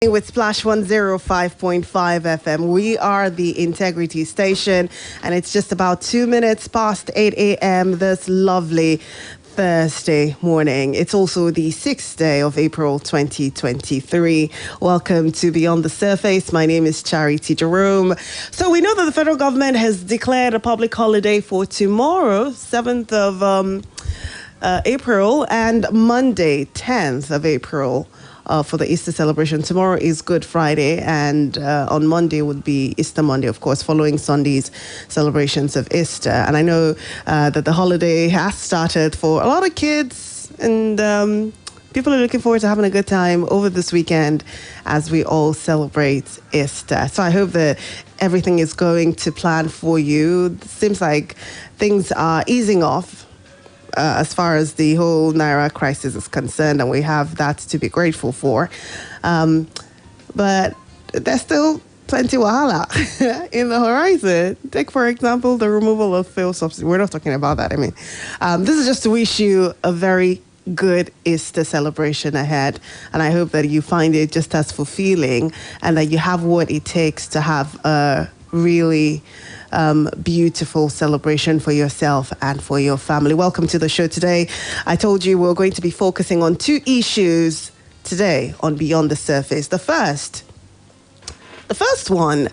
With Splash 105.5 FM. We are the Integrity Station, and it's just about 2 minutes past 8 a.m. this lovely Thursday morning. It's also the 6th day of April 2023. Welcome to Beyond the Surface. My name is Charity Jerome. So we know that the federal government has declared a public holiday for tomorrow, 7th of April, and Monday, 10th of April. For the Easter celebration. Tomorrow is Good Friday, and on Monday would be Easter Monday, of course, following Sunday's celebrations of Easter. And I know that the holiday has started for a lot of kids, and people are looking forward to having a good time over this weekend as we all celebrate Easter. So I hope that everything is going to plan for you. It seems like things are easing off as far as the whole Naira crisis is concerned, and we have that to be grateful for. But there's still plenty wahala in the horizon. Take, for example, the removal of fuel subsidy. We're not talking about that. I mean, this is just to wish you a very good Easter celebration ahead, and I hope that you find it just as fulfilling and that you have what it takes to have a really beautiful celebration for yourself and for your family. Welcome to the show today. I told you we're going to be focusing on two issues today on Beyond the Surface. The first one,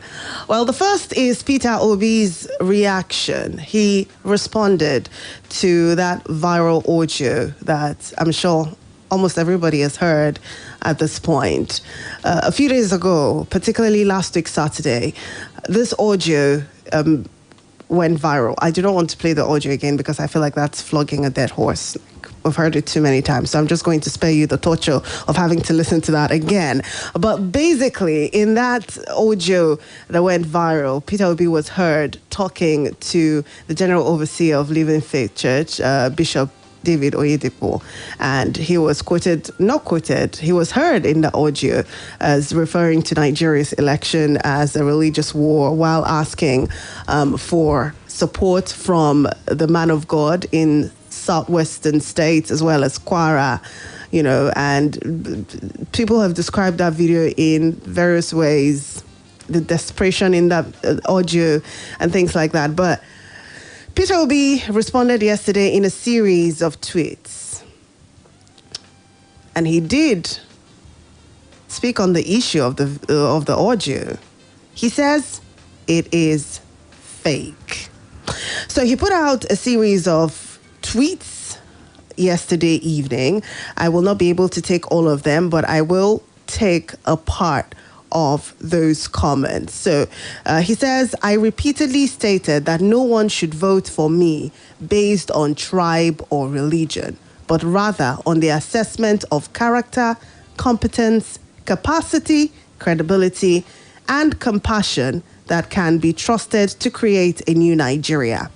well, the first is Peter Obi's reaction. He responded to that viral audio that I'm sure almost everybody has heard at this point. A few days ago, particularly last week, Saturday, this audio went viral. I do not want to play the audio again because I feel like that's flogging a dead horse. We've heard it too many times, so I'm just going to spare you the torture of having to listen to that again. But basically, in that audio that went viral, Peter Obi was heard talking to the General Overseer of Living Faith Church, Bishop David Oyedepo, and he was he was heard in the audio as referring to Nigeria's election as a religious war, while asking for support from the man of God in southwestern states as well as Kwara, and people have described that video in various ways, the desperation in that audio and things like that. But Peter Obi responded yesterday in a series of tweets, and he did speak on the issue of the audio. He says it is fake. So he put out a series of tweets yesterday evening. I will not be able to take all of them, but I will take a part of those comments. So he says, I repeatedly stated that no one should vote for me based on tribe or religion, but rather on the assessment of character, competence, capacity, credibility, and compassion that can be trusted to create a new Nigeria.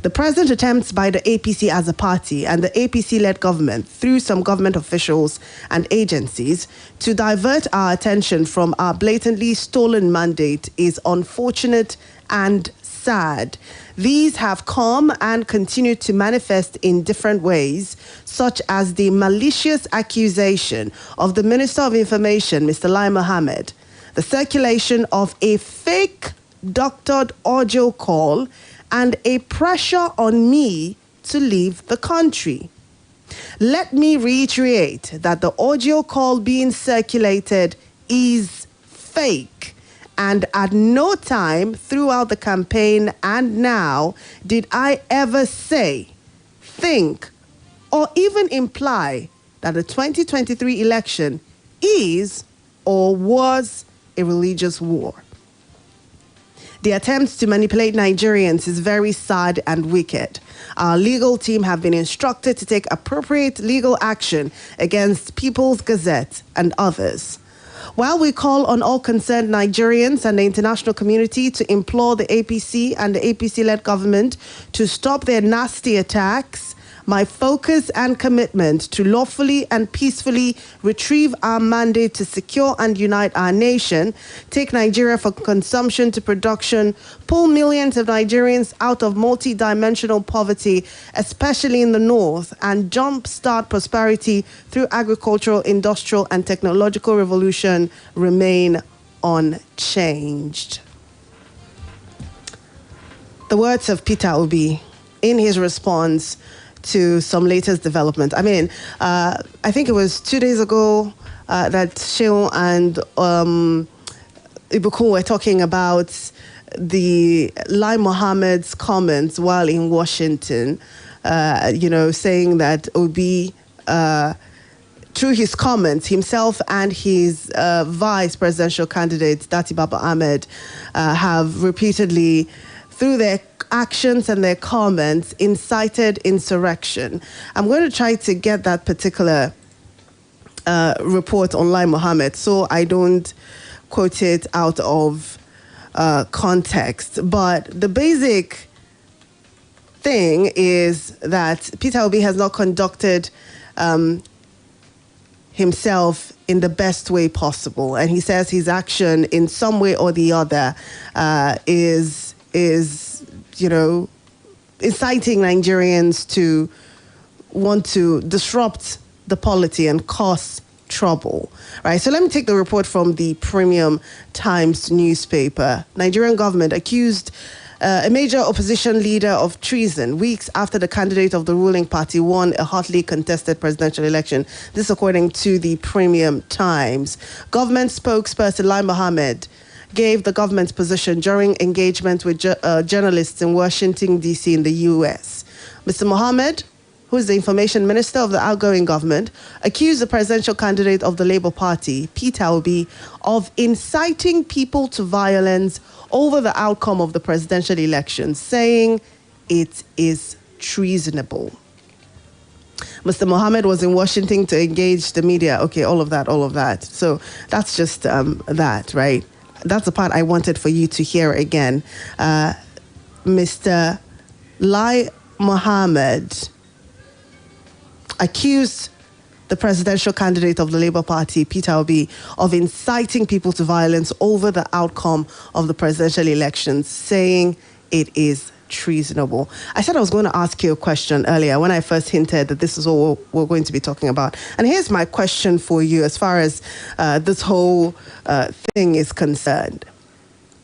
The present attempts by the APC as a party and the APC-led government through some government officials and agencies to divert our attention from our blatantly stolen mandate is unfortunate and sad. These have come and continue to manifest in different ways, such as the malicious accusation of the Minister of Information, Mr. Lai Mohammed, the circulation of a fake doctored audio call, and a pressure on me to leave the country. Let me reiterate that the audio call being circulated is fake, and at no time throughout the campaign and now did I ever say, think, or even imply that the 2023 election is or was a religious war. The attempts to manipulate Nigerians is very sad and wicked. Our legal team have been instructed to take appropriate legal action against People's Gazette and others. While we call on all concerned Nigerians and the international community to implore the APC and the APC-led government to stop their nasty attacks, my focus and commitment to lawfully and peacefully retrieve our mandate to secure and unite our nation, take Nigeria from consumption to production, pull millions of Nigerians out of multi-dimensional poverty, especially in the north, and jumpstart prosperity through agricultural, industrial, and technological revolution remain unchanged. The words of Peter Obi in his response to some latest development. I mean, I think it was 2 days ago that Sheon and Ibukun were talking about the Lai Mohammed's comments while in Washington, saying that Obi, through his comments, himself and his vice presidential candidate, Dati Baba Ahmed, have repeatedly, through their actions and their comments, incited insurrection. I'm going to try to get that particular report on Lai Mohammed so I don't quote it out of context. But the basic thing is that Peter Obi has not conducted himself in the best way possible. And he says his action in some way or the other is inciting Nigerians to want to disrupt the polity and cause trouble, right? So let me take the report from the Premium Times newspaper. Nigerian government accused a major opposition leader of treason weeks after the candidate of the ruling party won a hotly contested presidential election. This according to the Premium Times. Government spokesperson Lai Mohammed gave the government's position during engagement with journalists in Washington, D.C. in the U.S. Mr. Mohammed, who is the information minister of the outgoing government, accused the presidential candidate of the Labour Party, Peter Obi, of inciting people to violence over the outcome of the presidential election, saying it is treasonable. Mr. Mohammed was in Washington to engage the media. Okay, all of that. So that's just that, right? That's the part I wanted for you to hear again. Mr. Lai Mohammed accused the presidential candidate of the Labour Party, Peter Obi, of inciting people to violence over the outcome of the presidential elections, saying it is treasonable. I said I was going to ask you a question earlier when I first hinted that this is what we're going to be talking about. And here's my question for you as far as this whole thing is concerned.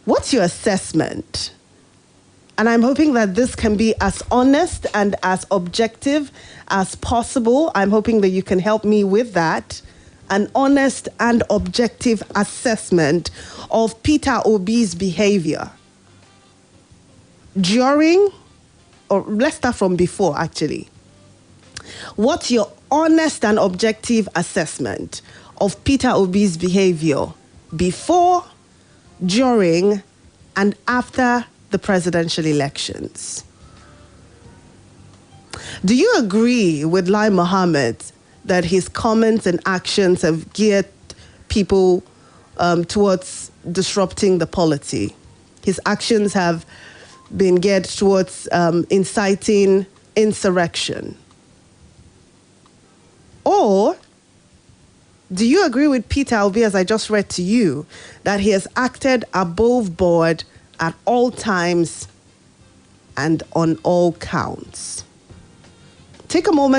What's your assessment? And I'm hoping that this can be as honest and as objective as possible. I'm hoping that you can help me with that. An honest and objective assessment of Peter Obi's behavior during, or let's start from before actually. What's your honest and objective assessment of Peter Obi's behavior before, during, and after the presidential elections? Do you agree with Lai Mohammed that his comments and actions have geared people towards disrupting the polity? His actions have been geared towards inciting insurrection? Or do you agree with Peter Obi, as I just read to you, that he has acted above board at all times and on all counts? Take a moment.